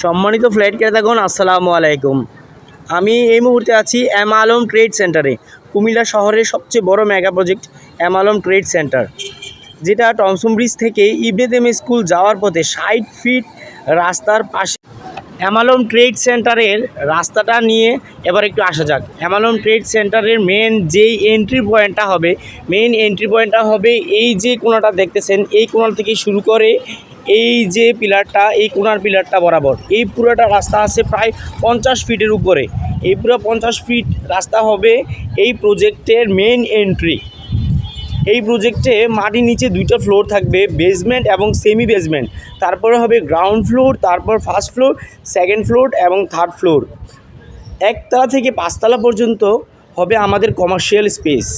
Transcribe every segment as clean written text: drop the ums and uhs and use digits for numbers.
সম্মানিত ফ্ল্যাট ক্রেতাগণ আসসালামু আলাইকুম। আমি এই মুহূর্তে আছি এম আলম ট্রেড সেন্টারে, কুমিল্লা শহরের সবচেয়ে বড় mega project M Alam trade centre, যেটা টমসন ব্রিজ থেকে ইবনেতেম স্কুল যাওয়ার পথে 60 ফিট রাস্তার পাশে। এম আলম ট্রেড সেন্টারের রাস্তাটা নিয়ে এবার একটু আসা যাক। এম আলম ট্রেড সেন্টারের মেন যেই এন্ট্রি পয়েন্টটা হবে এই যে কোণাটা দেখতেছেন, এই কোণা থেকে শুরু করে এই যে পিলারটা, এই কোণার পিলারটা বরাবর এই পুরোটা রাস্তা আছে প্রায় 50 ফিটের উপরে। এই পুরো 50 ফিট রাস্তা হবে এই প্রজেক্টের মেন এন্ট্রি। এই প্রজেক্টে মাটির নিচে দুইটা ফ্লোর থাকবে, বেসমেন্ট এবং সেমি বেসমেন্ট। তারপরে হবে গ্রাউন্ড ফ্লোর, তারপর ফার্স্ট ফ্লোর, সেকেন্ড ফ্লোর এবং থার্ড ফ্লোর। একতলা থেকে 5তলা পর্যন্ত হবে আমাদের কমার্শিয়াল স্পেস,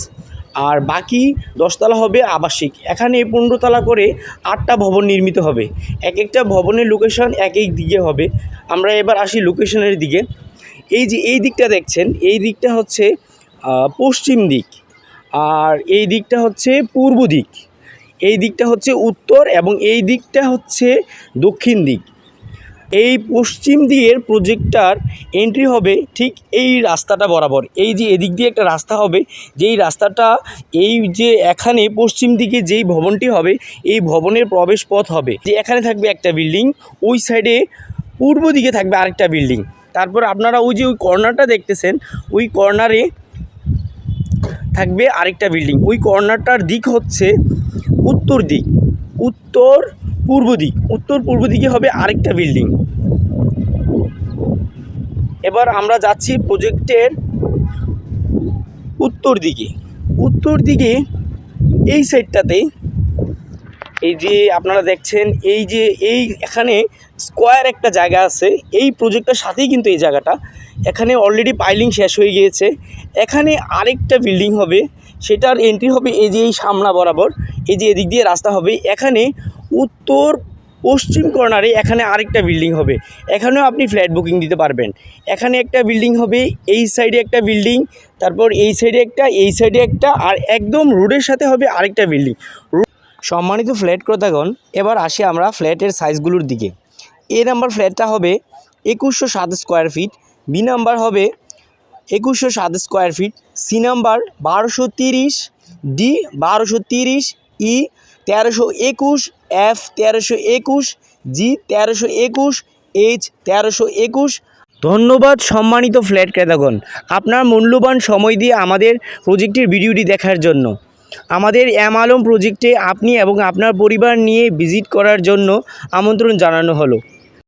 আর বাকি 10তলা হবে আবাসিক। এখানে 15তলা করে 8টা ভবন নির্মিত হবে। এক একটা ভবনের লোকেশন এক এক দিকে হবে। আমরা এবার আসি লোকেশনের দিকে। এই যে এই দিকটা দেখছেন, এই দিকটা হচ্ছে পশ্চিম দিক, আর এই দিকটা হচ্ছে পূর্ব দিক, এই দিকটা হচ্ছে উত্তর এবং এই দিকটা হচ্ছে দক্ষিণ দিক। এই পশ্চিম দিকের প্রজেক্টটার এন্ট্রি হবে ঠিক এই রাস্তাটা বরাবর। এই যে এদিক দিয়ে একটা রাস্তা হবে, যেই রাস্তাটা এই যে এখানে পশ্চিম দিকে যেই ভবনটি হবে এই ভবনের প্রবেশ পথ হবে। যে এখানে থাকবে একটা বিল্ডিং, ওই সাইডে পূর্ব দিকে থাকবে আরেকটা বিল্ডিং। তারপর আপনারা ওই যে ওই কর্নারটা দেখতেছেন, ওই কর্নারে থাকবে আরেকটা বিল্ডিং। ওই কর্নারটার দিক হচ্ছে উত্তর দিক, উত্তর পূর্ব দিকে হবে আরেকটা বিল্ডিং। এবার আমরা যাচ্ছি প্রজেক্টের উত্তর দিকে এই সাইডটাতে এই যে আপনারা দেখছেন, এই যে এখানে স্কোয়ার একটা জায়গা আছে এই প্রজেক্টের সাথেই, কিন্তু এই জায়গাটা এখানে অলরেডি পাইলিং শেষ হয়ে গিয়েছে। এখানে আরেকটা বিল্ডিং হবে, সেটার এন্ট্রি হবে এই যে এই সামনা বরাবর, এই যে এদিক দিয়ে রাস্তা হবে। এখানে উত্তর পশ্চিম কর্নারে এখানে আরেকটা বিল্ডিং হবে, এখানেও আপনি ফ্ল্যাট বুকিং দিতে পারবেন। এখানে একটা বিল্ডিং হবে, এই সাইডে একটা বিল্ডিং, তারপর এই সাইডে একটা আর একদম রোডের সাথে হবে আরেকটা বিল্ডিং। সম্মানিত ফ্ল্যাট ক্রেতাগণ, এবার আসি আমরা ফ্ল্যাটের সাইজগুলোর দিকে। এ নাম্বার ফ্ল্যাটটা হবে 2107 স্কোয়ার ফিট, বি নাম্বার হবে 2107 square feet, C number 1230, D 1230, E 1321, F 1321, G 1321, H 1321। ধন্যবাদ সম্মানিত ফ্ল্যাট ক্রেতাগণ, আপনার মূল্যবান সময় দিয়ে আমাদের প্রজেক্টের ভিডিওটি দেখার জন্য। আমাদের এম আলম প্রজেক্টে আপনি এবং আপনার পরিবার নিয়ে ভিজিট করার জন্য আমন্ত্রণ জানানো হলো।